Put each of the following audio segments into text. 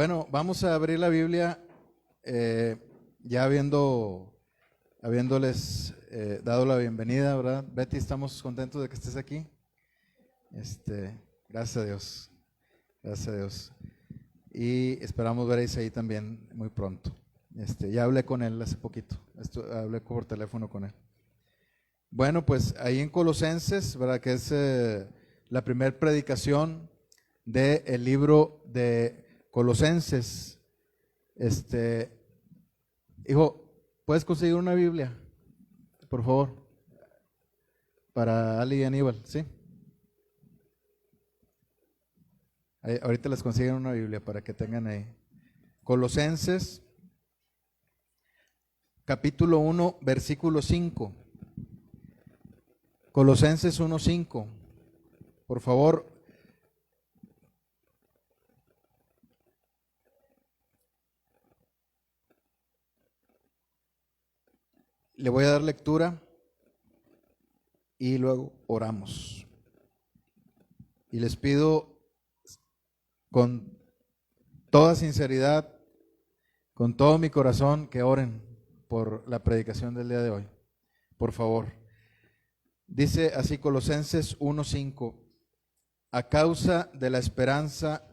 Bueno, vamos a abrir la Biblia ya habiéndoles dado la bienvenida, ¿verdad? Betty, estamos contentos de que estés aquí. Gracias a Dios, gracias a Dios. Y esperamos ver a Isaí también muy pronto. Ya hablé con él hace poquito, hablé por teléfono con él. Bueno, pues ahí en Colosenses, ¿verdad? Que es la primera predicación del libro de Colosenses. Hijo, ¿puedes conseguir una Biblia? Por favor. Para Ali y Aníbal, ¿sí? Ahorita les consiguen una Biblia para que tengan ahí. Colosenses, capítulo 1, versículo 5. Colosenses 1:5. Por favor. Le voy a dar lectura y luego oramos. Y les pido con toda sinceridad, con todo mi corazón, que oren por la predicación del día de hoy. Por favor. Dice así Colosenses 1:5: a causa de la esperanza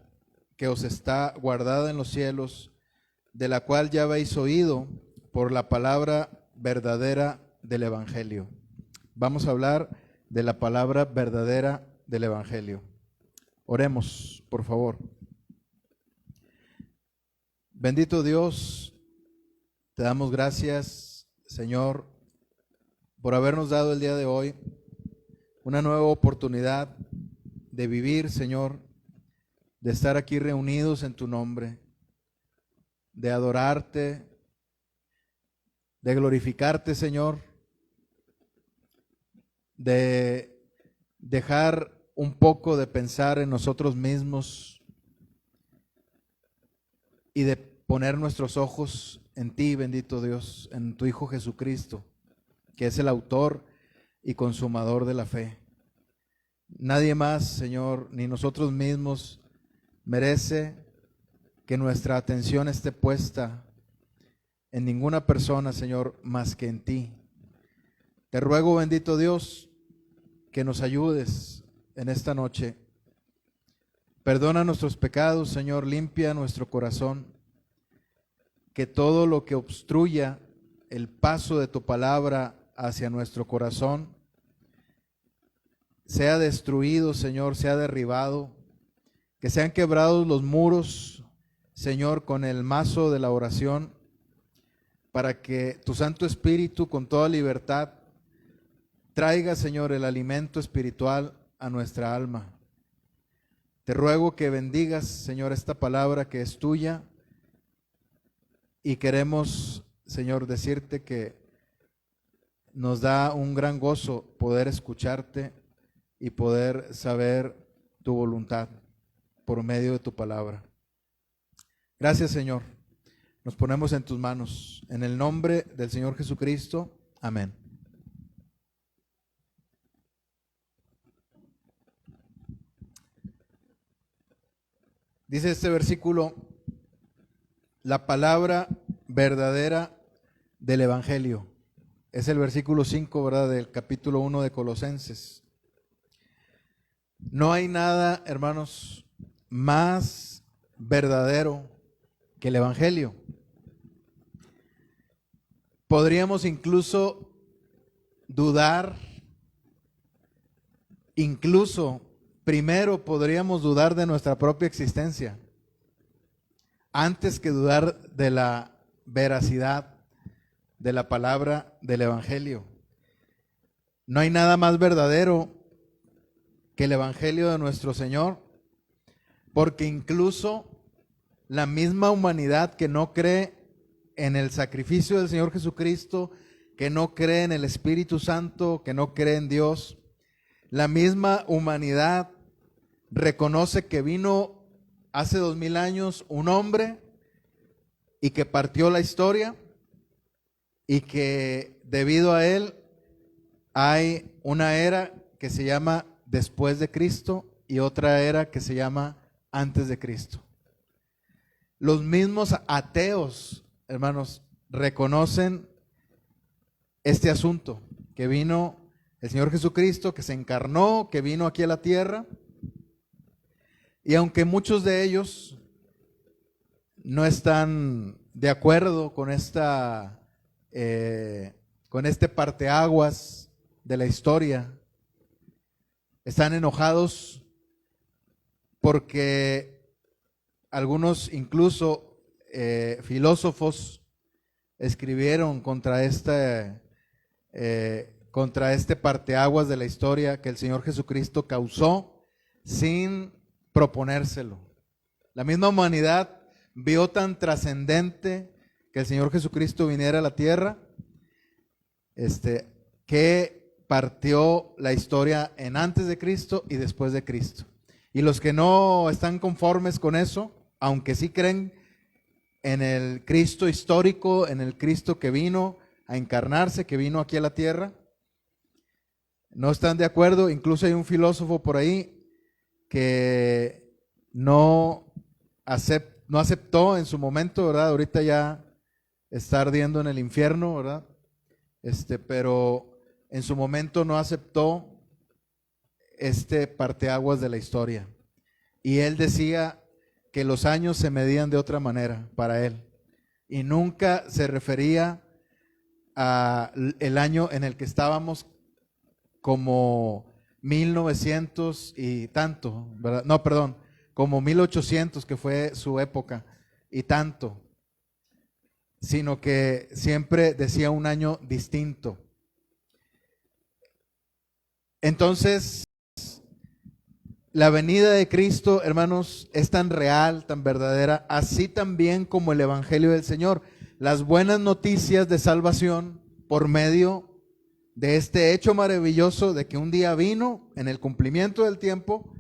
que os está guardada en los cielos, de la cual ya habéis oído por la palabra verdadera del Evangelio. Vamos a hablar de la palabra verdadera del Evangelio. Oremos, por favor. Bendito Dios, te damos gracias, Señor, por habernos dado el día de hoy una nueva oportunidad de vivir, Señor, de estar aquí reunidos en tu nombre, de adorarte, de glorificarte, Señor, de dejar un poco de pensar en nosotros mismos y de poner nuestros ojos en ti, bendito Dios, en tu Hijo Jesucristo, que es el autor y consumador de la fe. Nadie más, Señor, ni nosotros mismos merece que nuestra atención esté puesta en ninguna persona, Señor, más que en ti. Te ruego, bendito Dios, que nos ayudes en esta noche. Perdona nuestros pecados, Señor, limpia nuestro corazón, que todo lo que obstruya el paso de tu palabra hacia nuestro corazón sea destruido, Señor, sea derribado, que sean quebrados los muros, Señor, con el mazo de la oración, para que tu Santo Espíritu con toda libertad traiga, Señor, el alimento espiritual a nuestra alma. Te ruego que bendigas, Señor, esta palabra que es tuya, y queremos, Señor, decirte que nos da un gran gozo poder escucharte y poder saber tu voluntad por medio de tu palabra. Gracias, Señor. Nos ponemos en tus manos. En el nombre del Señor Jesucristo. Amén. Dice este versículo: la palabra verdadera del Evangelio. Es el versículo 5, ¿verdad?, del capítulo 1 de Colosenses. No hay nada, hermanos, más verdadero que el Evangelio. Podríamos incluso dudar, primero podríamos dudar de nuestra propia existencia, antes que dudar de la veracidad de la palabra del Evangelio. No hay nada más verdadero que el Evangelio de nuestro Señor, porque incluso la misma humanidad que no cree en el sacrificio del Señor Jesucristo, que no cree en el Espíritu Santo, que no cree en Dios, la misma humanidad reconoce que vino hace 2000 años un hombre y que partió la historia, y que debido a él hay una era que se llama después de Cristo y otra era que se llama antes de Cristo. Los mismos ateos, hermanos, reconocen este asunto, que vino el Señor Jesucristo, que se encarnó, que vino aquí a la tierra. Y aunque muchos de ellos no están de acuerdo con este parteaguas de la historia, están enojados porque algunos incluso filósofos escribieron contra este parteaguas de la historia que el Señor Jesucristo causó sin proponérselo. La misma humanidad vio tan trascendente que el Señor Jesucristo viniera a la tierra, que partió la historia en antes de Cristo y después de Cristo. Y los que no están conformes con eso, aunque sí creen en el Cristo histórico, en el Cristo que vino a encarnarse, que vino aquí a la tierra, no están de acuerdo. Incluso hay un filósofo por ahí que no aceptó en su momento, ¿verdad? Ahorita ya está ardiendo en el infierno, ¿verdad? Pero en su momento no aceptó este parteaguas de la historia. Y él decía que los años se medían de otra manera para él. Y nunca se refería al año en el que estábamos como 1900 y tanto, ¿verdad? No, perdón, como 1800, que fue su época, y tanto, sino que siempre decía un año distinto. Entonces, la venida de Cristo, hermanos, es tan real, tan verdadera, así también como el Evangelio del Señor. Las buenas noticias de salvación por medio de este hecho maravilloso de que un día vino en el cumplimiento del tiempo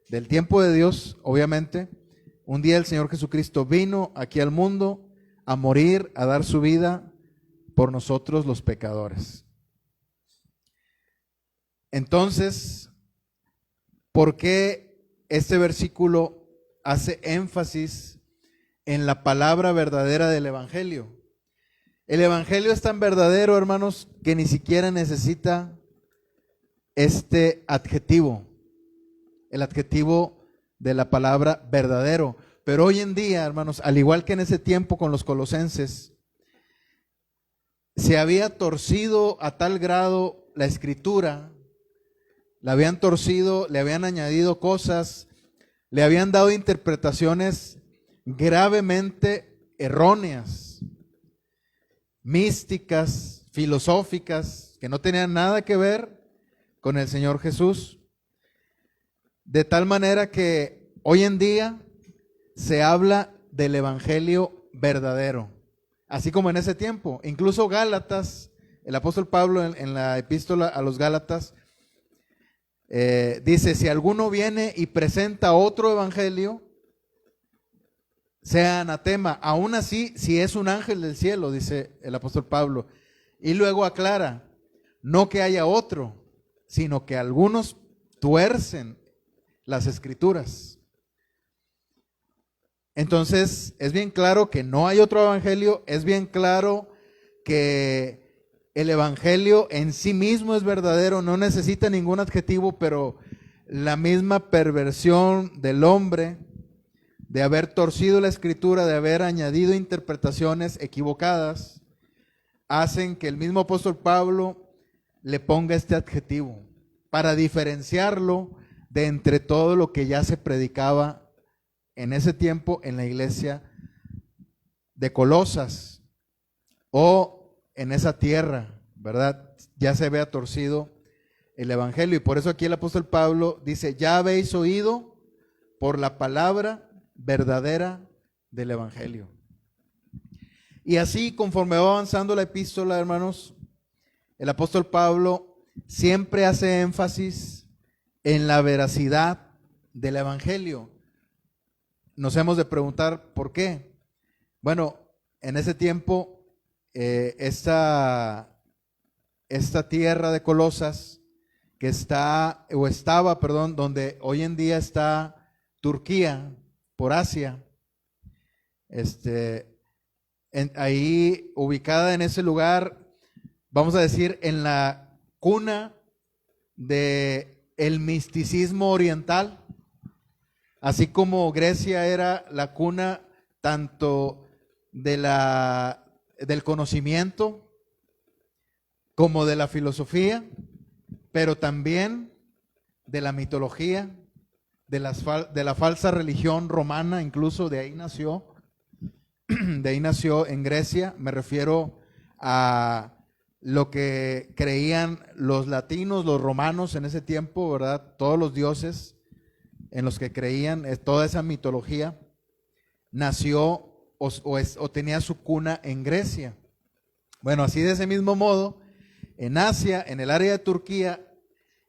de Dios, obviamente. Un día el Señor Jesucristo vino aquí al mundo a morir, a dar su vida por nosotros los pecadores. Entonces, ¿por qué este versículo hace énfasis en la palabra verdadera del Evangelio? El Evangelio es tan verdadero, hermanos, que ni siquiera necesita este adjetivo, el adjetivo de la palabra verdadero. Pero hoy en día, hermanos, al igual que en ese tiempo con los colosenses, se había torcido a tal grado la escritura, la habían torcido, le habían añadido cosas, le habían dado interpretaciones gravemente erróneas, místicas, filosóficas, que no tenían nada que ver con el Señor Jesús. De tal manera que hoy en día se habla del Evangelio verdadero, así como en ese tiempo. Incluso Gálatas, el apóstol Pablo en la epístola a los Gálatas, dice: si alguno viene y presenta otro evangelio, sea anatema, aún así si es un ángel del cielo, dice el apóstol Pablo. Y luego aclara, no que haya otro, sino que algunos tuercen las escrituras. Entonces es bien claro que no hay otro evangelio, es bien claro que el evangelio en sí mismo es verdadero, no necesita ningún adjetivo, pero la misma perversión del hombre de haber torcido la escritura, de haber añadido interpretaciones equivocadas, hacen que el mismo apóstol Pablo le ponga este adjetivo para diferenciarlo de entre todo lo que ya se predicaba en ese tiempo en la iglesia de Colosas o en esa tierra, ¿verdad? Ya se había torcido el evangelio, y por eso aquí el apóstol Pablo dice: ya habéis oído por la palabra verdadera del evangelio. Y así, conforme va avanzando la epístola, hermanos, el apóstol Pablo siempre hace énfasis en la veracidad del evangelio. Nos hemos de preguntar ¿por qué? Bueno, en ese tiempo esta tierra de Colosas, que estaba, donde hoy en día está Turquía, por Asia, ahí ubicada en ese lugar, vamos a decir, en la cuna de el misticismo oriental, así como Grecia era la cuna tanto del conocimiento como de la filosofía, pero también de la mitología, de la falsa religión romana, incluso de ahí nació en Grecia. Me refiero a lo que creían los latinos, los romanos en ese tiempo, ¿verdad? Todos los dioses en los que creían, toda esa mitología nació o tenía su cuna en Grecia. Bueno, así de ese mismo modo, en Asia, en el área de Turquía,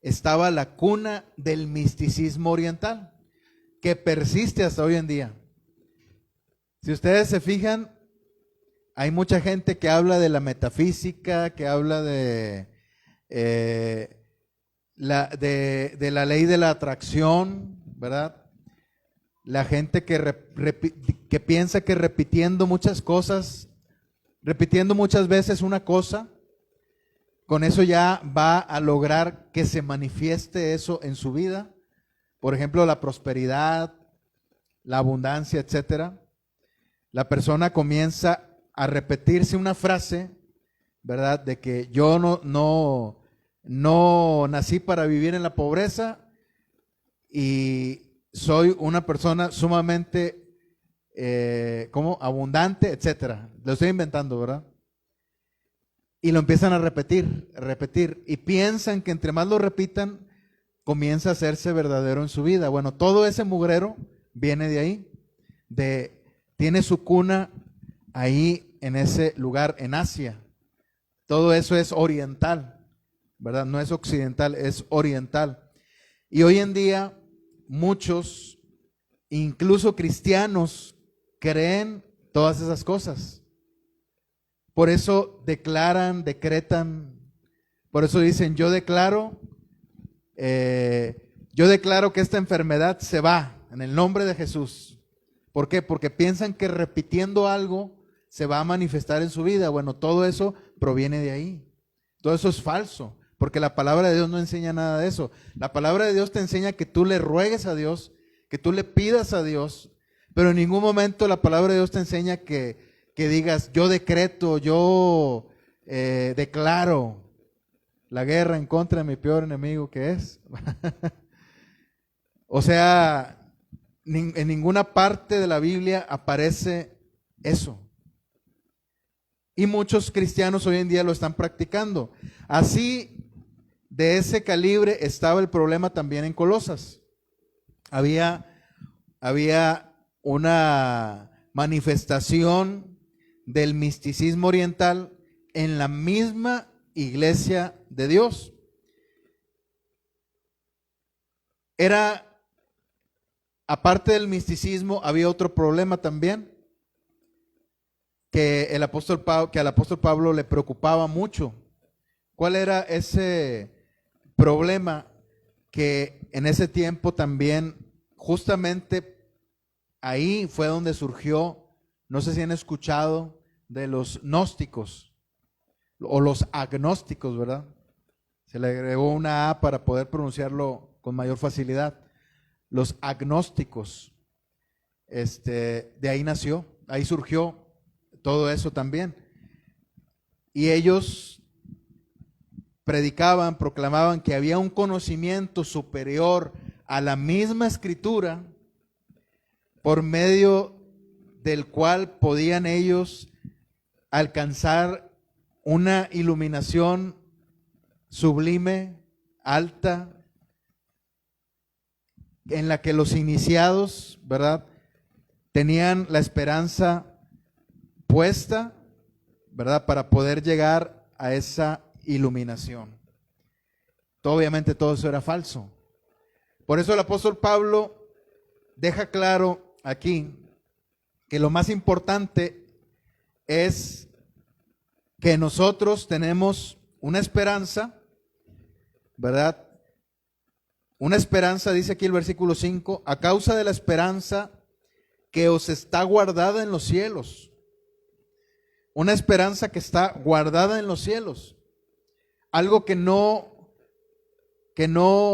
estaba la cuna del misticismo oriental, que persiste hasta hoy en día. Si ustedes se fijan, hay mucha gente que habla de la metafísica, que habla de la ley de la atracción, ¿verdad? La gente que piensa que repitiendo muchas cosas, repitiendo muchas veces una cosa, con eso ya va a lograr que se manifieste eso en su vida. Por ejemplo, la prosperidad, la abundancia, etcétera. La persona comienza a repetirse una frase, ¿verdad? De que yo no nací para vivir en la pobreza y soy una persona sumamente abundante, etcétera. Lo estoy inventando, ¿verdad? Y lo empiezan a repetir, y piensan que entre más lo repitan, comienza a hacerse verdadero en su vida. Bueno, todo ese mugrero viene de ahí, tiene su cuna ahí en ese lugar, en Asia. Todo eso es oriental, ¿verdad? No es occidental, es oriental. Y hoy en día muchos, incluso cristianos, creen todas esas cosas. Por eso decretan, por eso dicen, yo declaro que esta enfermedad se va en el nombre de Jesús. ¿Por qué? Porque piensan que repitiendo algo se va a manifestar en su vida. Bueno, todo eso proviene de ahí. Todo eso es falso, porque la palabra de Dios no enseña nada de eso. La palabra de Dios te enseña que tú le ruegues a Dios, que tú le pidas a Dios, pero en ningún momento la palabra de Dios te enseña que digas, yo decreto, yo declaro la guerra en contra de mi peor enemigo, que es. O sea, en ninguna parte de la Biblia aparece eso. Y muchos cristianos hoy en día lo están practicando. Así, de ese calibre estaba el problema también en Colosas. Había una manifestación del misticismo oriental en la misma iglesia de Dios. Aparte del misticismo, había otro problema también, que al apóstol Pablo le preocupaba mucho. ¿Cuál era ese problema? Que en ese tiempo también, justamente ahí fue donde surgió, no sé si han escuchado de los gnósticos o los agnósticos, ¿verdad? Se le agregó una A para poder pronunciarlo con mayor facilidad. Los agnósticos, de ahí nació, ahí surgió todo eso también. Y ellos predicaban, proclamaban que había un conocimiento superior a la misma escritura por medio del cual podían ellos alcanzar una iluminación sublime, alta, en la que los iniciados, ¿verdad?, tenían la esperanza puesta, ¿verdad?, para poder llegar a esa iluminación. Obviamente todo eso era falso. Por eso el apóstol Pablo deja claro aquí que lo más importante es que nosotros tenemos una esperanza, ¿verdad? Una esperanza, dice aquí el versículo 5, a causa de la esperanza que os está guardada en los cielos. Una esperanza que está guardada en los cielos. Algo que no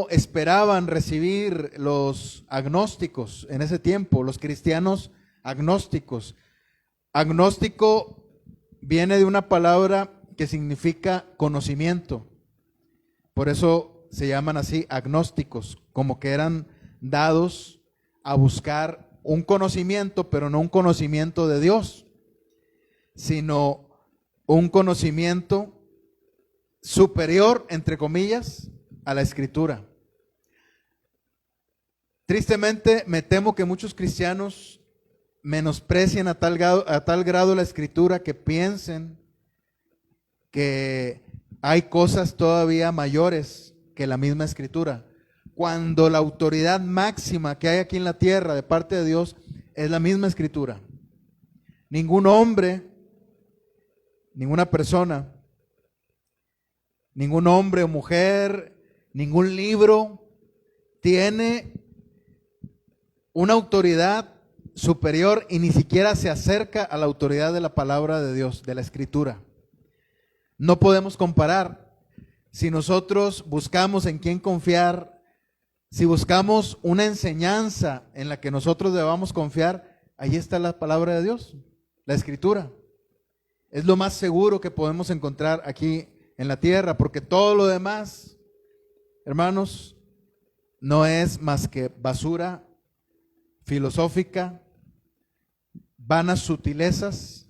esperaban recibir los agnósticos en ese tiempo, los cristianos agnósticos. Agnóstico viene de una palabra que significa conocimiento. Por eso se llaman así agnósticos, como que eran dados a buscar un conocimiento, pero no un conocimiento de Dios, sino un conocimiento superior, entre comillas, a la Escritura. Tristemente, me temo que muchos cristianos menosprecian a tal grado la Escritura que piensen que hay cosas todavía mayores que la misma Escritura, cuando la autoridad máxima que hay aquí en la tierra de parte de Dios es la misma Escritura. Ningún hombre, ninguna persona, ningún hombre o mujer, ningún libro tiene una autoridad superior y ni siquiera se acerca a la autoridad de la palabra de Dios, de la Escritura. No podemos comparar. Si nosotros buscamos en quién confiar, si buscamos una enseñanza en la que nosotros debamos confiar, ahí está la palabra de Dios, la Escritura. Es lo más seguro que podemos encontrar aquí en la tierra, porque todo lo demás, hermanos, no es más que basura filosófica, vanas sutilezas.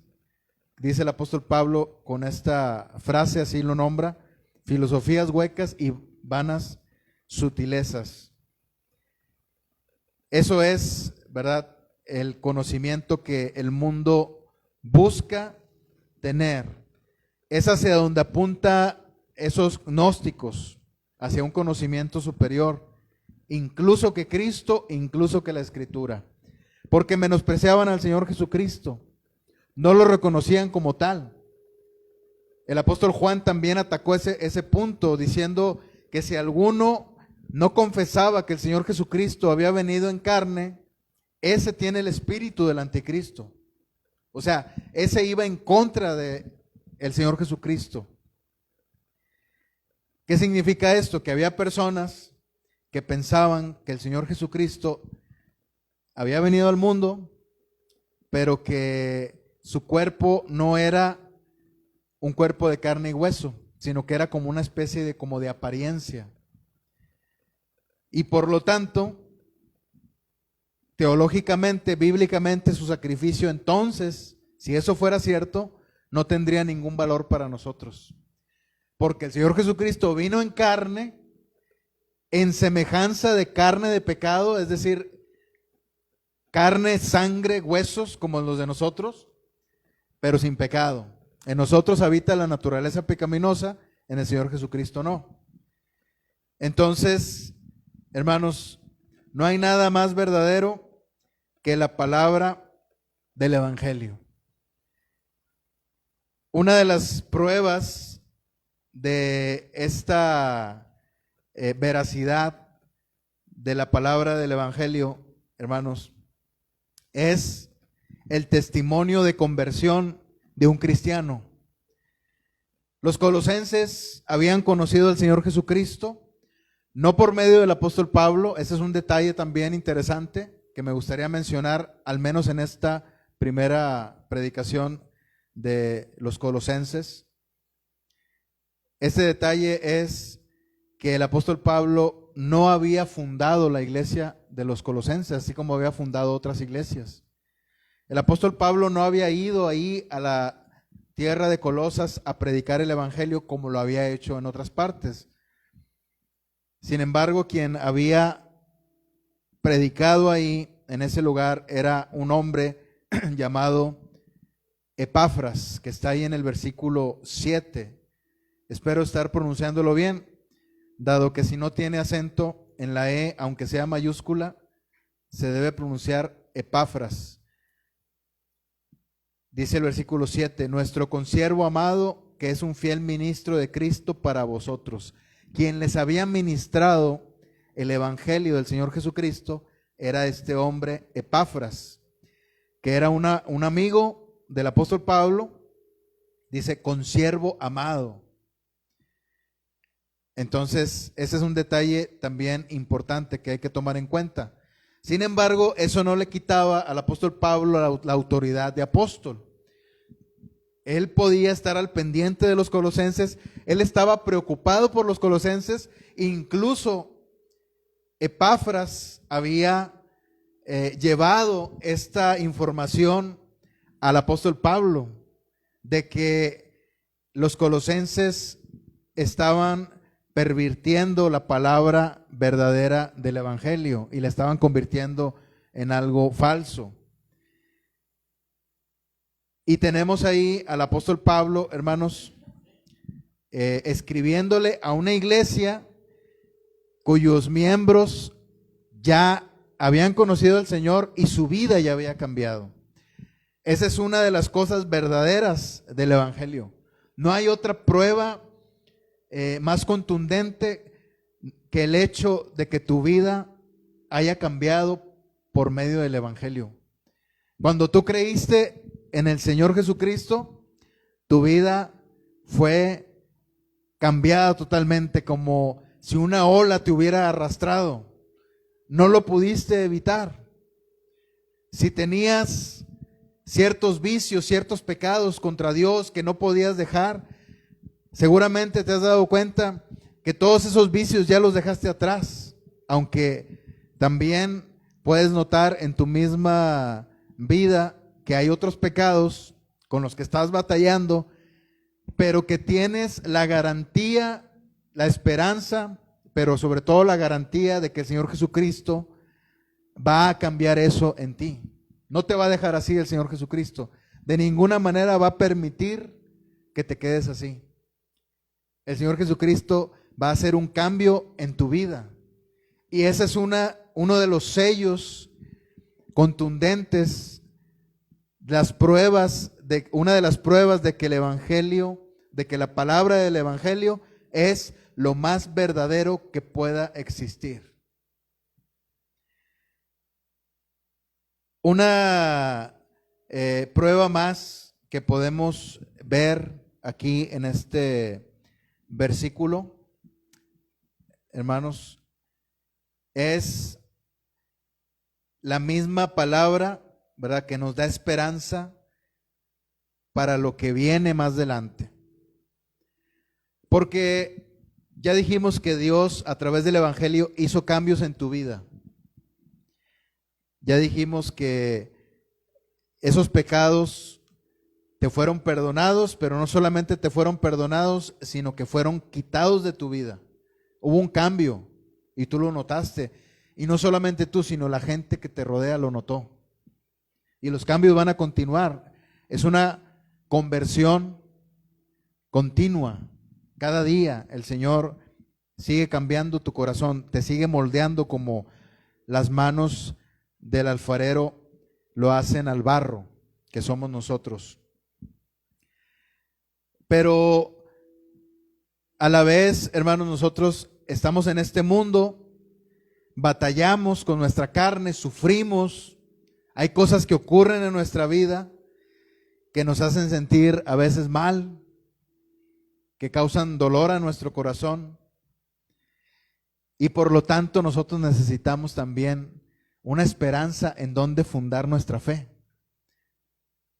Dice el apóstol Pablo con esta frase, así lo nombra, filosofías huecas y vanas sutilezas. Eso es, ¿verdad?, el conocimiento que el mundo busca tener. Es hacia donde apunta esos gnósticos, hacia un conocimiento superior, incluso que Cristo, incluso que la Escritura, porque menospreciaban al Señor Jesucristo, no lo reconocían como tal. El apóstol Juan también atacó ese punto, diciendo que si alguno no confesaba que el Señor Jesucristo había venido en carne, ese tiene el espíritu del anticristo. O sea, ese iba en contra de el Señor Jesucristo. ¿Qué significa esto? Que había personas que pensaban que el Señor Jesucristo había venido al mundo, pero que su cuerpo no era un cuerpo de carne y hueso, sino que era como una especie de, como de apariencia. Y por lo tanto, teológicamente, bíblicamente, su sacrificio, entonces, si eso fuera cierto, no tendría ningún valor para nosotros. Porque el Señor Jesucristo vino en carne, en semejanza de carne de pecado, es decir, carne, sangre, huesos como los de nosotros, pero sin pecado. En nosotros habita la naturaleza pecaminosa, en el Señor Jesucristo no. Entonces, hermanos, no hay nada más verdadero que la palabra del Evangelio. Una de las pruebas de esta veracidad de la palabra del Evangelio, hermanos, es el testimonio de conversión de un cristiano. Los colosenses habían conocido al Señor Jesucristo, no por medio del apóstol Pablo. Ese es un detalle también interesante que me gustaría mencionar, al menos en esta primera predicación de los colosenses. Este detalle es que el apóstol Pablo no había fundado la iglesia de los colosenses, así como había fundado otras iglesias. El apóstol Pablo no había ido ahí a la tierra de Colosas a predicar el evangelio como lo había hecho en otras partes. Sin embargo, quien había predicado ahí en ese lugar era un hombre llamado Epafras, que está ahí en el versículo 7. Espero estar pronunciándolo bien, dado que si no tiene acento en la E, aunque sea mayúscula, se debe pronunciar Epafras. Dice el versículo 7, nuestro consiervo amado, que es un fiel ministro de Cristo para vosotros, quien les había ministrado el evangelio del Señor Jesucristo, era este hombre Epafras, que era un amigo del apóstol Pablo, dice consiervo amado. Entonces, ese es un detalle también importante que hay que tomar en cuenta. Sin embargo, eso no le quitaba al apóstol Pablo la autoridad de apóstol. Él podía estar al pendiente de los colosenses, él estaba preocupado por los colosenses, incluso Epafras había llevado esta información al apóstol Pablo, de que los colosenses estaban pervirtiendo la palabra verdadera del evangelio y la estaban convirtiendo en algo falso. Y tenemos ahí al apóstol Pablo, hermanos, escribiéndole a una iglesia cuyos miembros ya habían conocido al Señor y su vida ya había cambiado. Esa es una de las cosas verdaderas del evangelio. No hay otra prueba más contundente que el hecho de que tu vida haya cambiado por medio del evangelio. Cuando tú creíste en el Señor Jesucristo, tu vida fue cambiada totalmente, como si una ola te hubiera arrastrado. No lo pudiste evitar. Si tenías ciertos vicios, ciertos pecados contra Dios que no podías dejar, seguramente te has dado cuenta que todos esos vicios ya los dejaste atrás, aunque también puedes notar en tu misma vida que hay otros pecados con los que estás batallando, pero que tienes la garantía, la esperanza, pero sobre todo la garantía de que el Señor Jesucristo va a cambiar eso en ti. No te va a dejar así el Señor Jesucristo. De ninguna manera va a permitir que te quedes así. El Señor Jesucristo va a hacer un cambio en tu vida. Y ese es uno de los sellos contundentes, una de las pruebas de que el Evangelio, de que la palabra del Evangelio es lo más verdadero que pueda existir. Una prueba más que podemos ver aquí en este versículo, hermanos, es la misma palabra, ¿verdad?, que nos da esperanza para lo que viene más adelante. Porque ya dijimos que Dios a través del Evangelio hizo cambios en tu vida. Ya dijimos que esos pecados te fueron perdonados, pero no solamente te fueron perdonados, sino que fueron quitados de tu vida. Hubo un cambio y tú lo notaste. Y no solamente tú, sino la gente que te rodea lo notó. Y los cambios van a continuar. Es una conversión continua. Cada día el Señor sigue cambiando tu corazón, te sigue moldeando como las manos del alfarero lo hacen al barro, que somos nosotros. Pero a la vez, hermanos, nosotros estamos en este mundo, batallamos con nuestra carne, sufrimos, hay cosas que ocurren en nuestra vida que nos hacen sentir a veces mal, que causan dolor a nuestro corazón. Y por lo tanto nosotros necesitamos también una esperanza en donde fundar nuestra fe.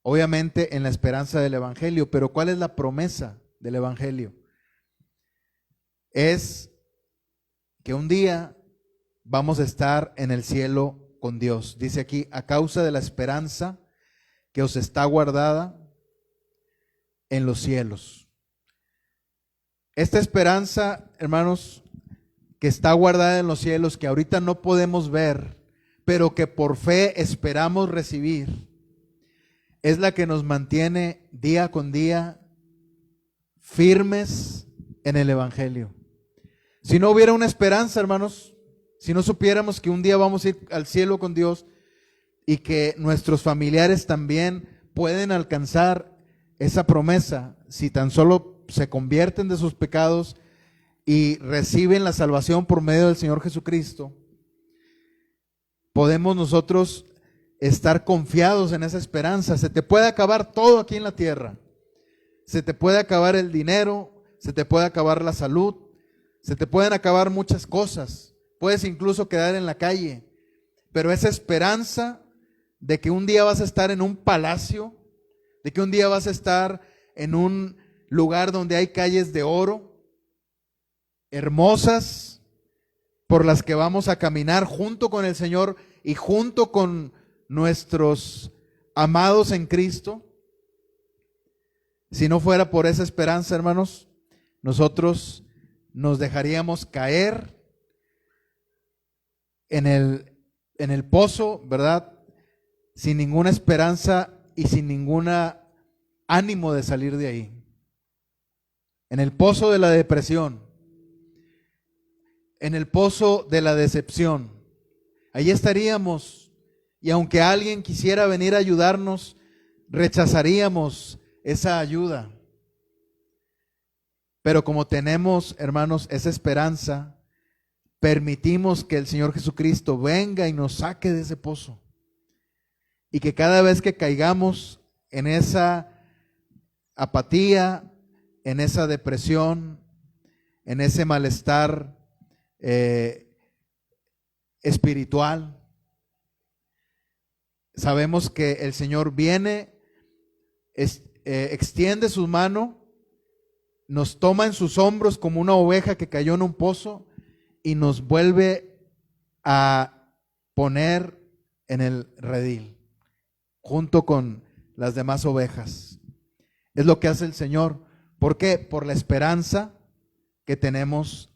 Obviamente en la esperanza del Evangelio, pero ¿cuál es la promesa del Evangelio? Es que un día vamos a estar en el cielo con Dios. Dice aquí, a causa de la esperanza que os está guardada en los cielos. Esta esperanza, hermanos, que está guardada en los cielos, que ahorita no podemos ver, pero que por fe esperamos recibir, es la que nos mantiene día con día firmes en el Evangelio. Si no hubiera una esperanza, hermanos, si no supiéramos que un día vamos a ir al cielo con Dios y que nuestros familiares también pueden alcanzar esa promesa, si tan solo se convierten de sus pecados y reciben la salvación por medio del Señor Jesucristo, podemos nosotros estar confiados en esa esperanza. Se te puede acabar todo aquí en la tierra. Se te puede acabar el dinero, se te puede acabar la salud, se te pueden acabar muchas cosas. Puedes incluso quedar en la calle. Pero esa esperanza de que un día vas a estar en un palacio, de que un día vas a estar en un lugar donde hay calles de oro, hermosas, por las que vamos a caminar junto con el Señor y junto con nuestros amados en Cristo. Si no fuera por esa esperanza, hermanos, nosotros nos dejaríamos caer en el pozo, ¿verdad? Sin ninguna esperanza y sin ningún ánimo de salir de ahí. En el pozo de la depresión, en el pozo de la decepción. Ahí estaríamos, y aunque alguien quisiera venir a ayudarnos, rechazaríamos esa ayuda. Pero como tenemos, hermanos, esa esperanza, permitimos que el Señor Jesucristo venga y nos saque de ese pozo. Y que cada vez que caigamos en esa apatía, en esa depresión, en ese malestar espiritual, sabemos que el Señor viene, extiende su mano, nos toma en sus hombros como una oveja que cayó en un pozo y nos vuelve a poner en el redil junto con las demás ovejas. Es lo que hace el Señor. ¿Por qué? Por la esperanza que tenemos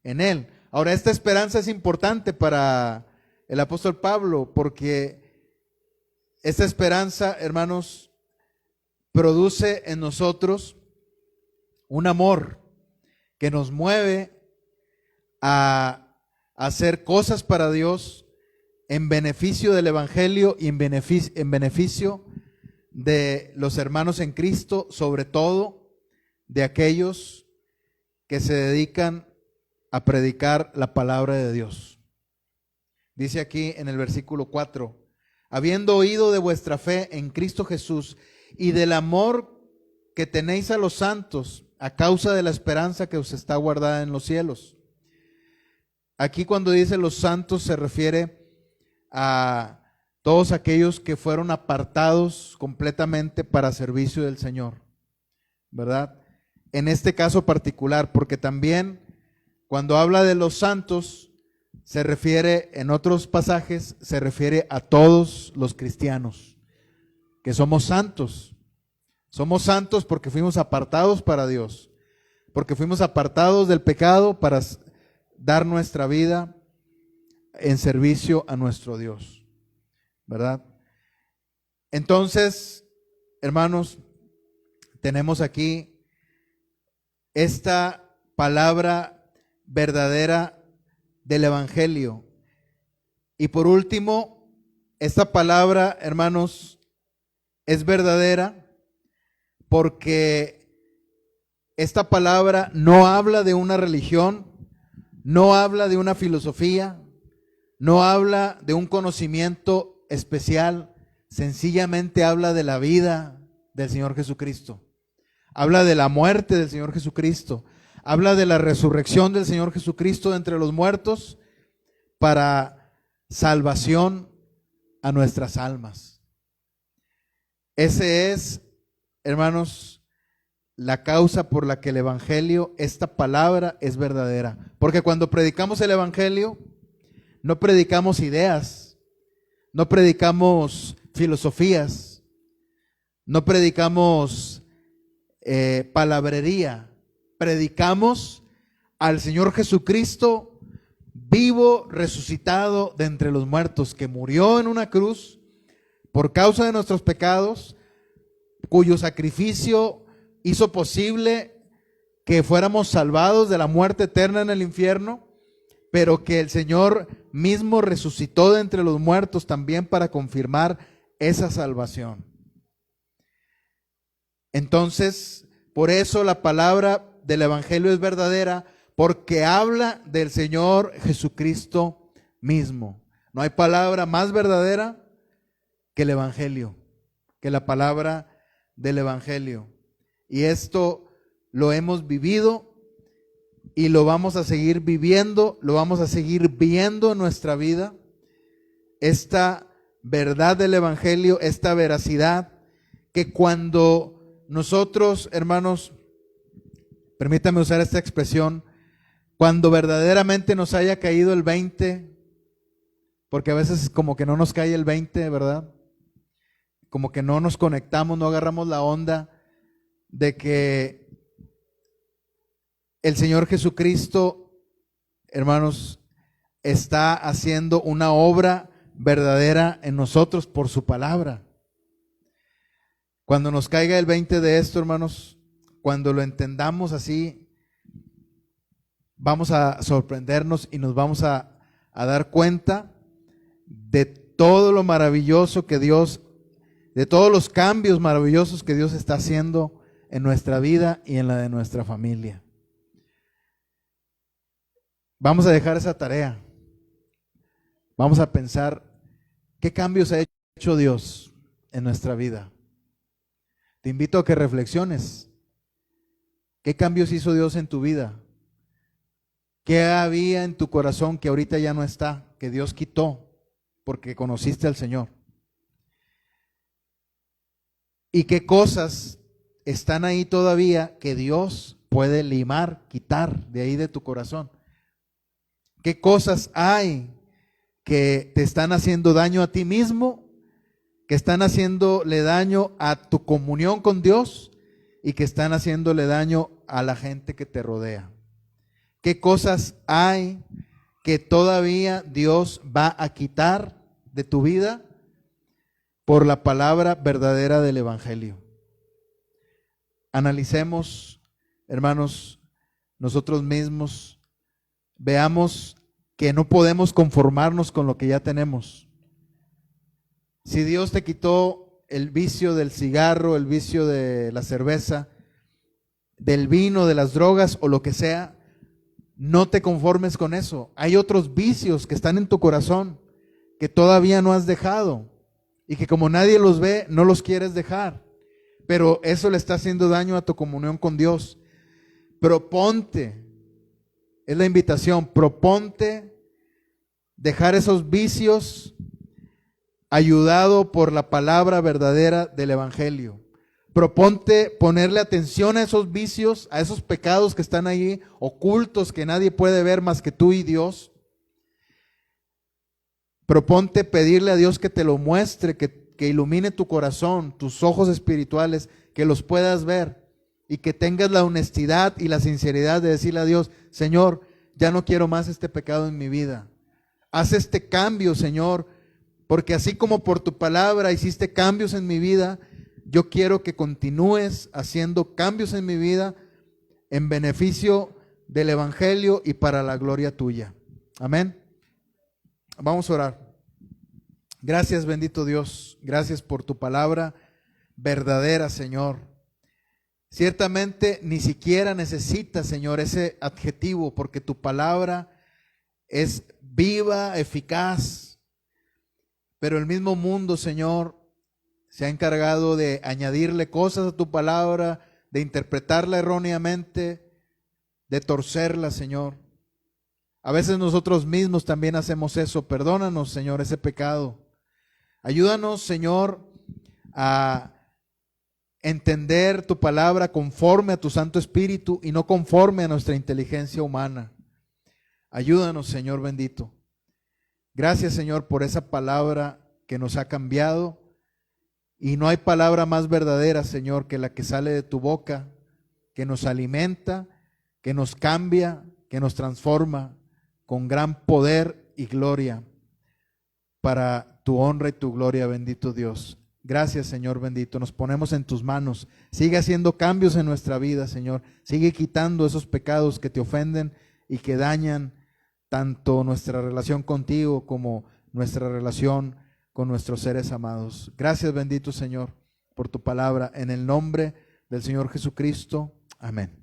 en Él. Ahora, esta esperanza es importante para el apóstol Pablo, porque esta esperanza, hermanos, produce en nosotros un amor que nos mueve a hacer cosas para Dios en beneficio del Evangelio y en beneficio de los hermanos en Cristo, sobre todo de aquellos que se dedican a predicar la palabra de Dios. Dice aquí en el versículo 4, habiendo oído de vuestra fe en Cristo Jesús y del amor que tenéis a los santos a causa de la esperanza que os está guardada en los cielos. Aquí cuando dice los santos se refiere a todos aquellos que fueron apartados completamente para servicio del Señor, ¿verdad? En este caso particular, porque también cuando habla de los santos, se refiere, en otros pasajes, se refiere a todos los cristianos, que somos santos. Somos santos porque fuimos apartados para Dios, porque fuimos apartados del pecado para dar nuestra vida en servicio a nuestro Dios, ¿verdad? Entonces, hermanos, tenemos aquí esta palabra verdadera del Evangelio. Y por último, esta palabra, hermanos, es verdadera porque esta palabra no habla de una religión, no habla de una filosofía, no habla de un conocimiento especial, sencillamente habla de la vida del Señor Jesucristo. Habla de la muerte del Señor Jesucristo. Habla de la resurrección del Señor Jesucristo de entre los muertos para salvación a nuestras almas. Ese es, hermanos, la causa por la que el Evangelio, esta palabra es verdadera. Porque cuando predicamos el Evangelio, no predicamos ideas, no predicamos filosofías, no predicamos palabrería. Predicamos al Señor Jesucristo vivo, resucitado de entre los muertos, que murió en una cruz por causa de nuestros pecados, cuyo sacrificio hizo posible que fuéramos salvados de la muerte eterna en el infierno, pero que el Señor mismo resucitó de entre los muertos también para confirmar esa salvación. Entonces, por eso la palabra del Evangelio es verdadera, porque habla del Señor Jesucristo mismo. No hay palabra más verdadera que el Evangelio, que la palabra del Evangelio. Y esto lo hemos vivido y lo vamos a seguir viviendo, lo vamos a seguir viendo en nuestra vida. Esta verdad del Evangelio, esta veracidad, que cuando nosotros, hermanos, permítame usar esta expresión, cuando verdaderamente nos haya caído el 20, porque a veces como que no nos cae el 20, ¿verdad? Como que no nos conectamos, no agarramos la onda de que el Señor Jesucristo, hermanos, está haciendo una obra verdadera en nosotros por su palabra. Cuando nos caiga el 20 de esto, hermanos, cuando lo entendamos así, vamos a sorprendernos y nos vamos a dar cuenta de todo lo maravilloso que Dios, de todos los cambios maravillosos que Dios está haciendo en nuestra vida y en la de nuestra familia. Vamos a dejar esa tarea. Vamos a pensar qué cambios ha hecho Dios en nuestra vida. Te invito a que reflexiones. ¿Qué cambios hizo Dios en tu vida? ¿Qué había en tu corazón que ahorita ya no está, que Dios quitó porque conociste al Señor? ¿Y qué cosas están ahí todavía que Dios puede limar, quitar de ahí de tu corazón? ¿Qué cosas hay que te están haciendo daño a ti mismo, que están haciéndole daño a tu comunión con Dios y que están haciéndole daño a la gente que te rodea? ¿Qué cosas hay que todavía Dios va a quitar de tu vida por la palabra verdadera del Evangelio? Analicemos, hermanos, nosotros mismos, veamos que no podemos conformarnos con lo que ya tenemos. Si Dios te quitó el vicio del cigarro, el vicio de la cerveza, del vino, de las drogas o lo que sea, no te conformes con eso. Hay otros vicios que están en tu corazón que todavía no has dejado y que como nadie los ve, no los quieres dejar. Pero eso le está haciendo daño a tu comunión con Dios. Proponte, es la invitación, proponte dejar esos vicios ayudado por la palabra verdadera del Evangelio. Proponte ponerle atención a esos vicios, a esos pecados que están ahí ocultos que nadie puede ver más que tú y Dios. Proponte pedirle a Dios que te lo muestre, que ilumine tu corazón, tus ojos espirituales, que los puedas ver y que tengas la honestidad y la sinceridad de decirle a Dios: Señor, ya no quiero más este pecado en mi vida. Haz este cambio, Señor, porque así como por tu palabra hiciste cambios en mi vida, yo quiero que continúes haciendo cambios en mi vida en beneficio del Evangelio y para la gloria tuya. Amén. Vamos a orar. Gracias, bendito Dios. Gracias por tu palabra verdadera, Señor. Ciertamente ni siquiera necesitas, Señor, ese adjetivo, porque tu palabra es viva, eficaz. Pero el mismo mundo, Señor, se ha encargado de añadirle cosas a tu palabra, de interpretarla erróneamente, de torcerla, Señor. A veces nosotros mismos también hacemos eso. Perdónanos, Señor, ese pecado. Ayúdanos, Señor, a entender tu palabra conforme a tu Santo Espíritu y no conforme a nuestra inteligencia humana. Ayúdanos, Señor bendito. Gracias, Señor, por esa palabra que nos ha cambiado. Y no hay palabra más verdadera, Señor, que la que sale de tu boca, que nos alimenta, que nos cambia, que nos transforma con gran poder y gloria para tu honra y tu gloria, bendito Dios. Gracias, Señor bendito. Nos ponemos en tus manos. Sigue haciendo cambios en nuestra vida, Señor. Sigue quitando esos pecados que te ofenden y que dañan tanto nuestra relación contigo como nuestra relación con nuestros seres amados. Gracias, bendito Señor, por tu palabra. En el nombre del Señor Jesucristo. Amén.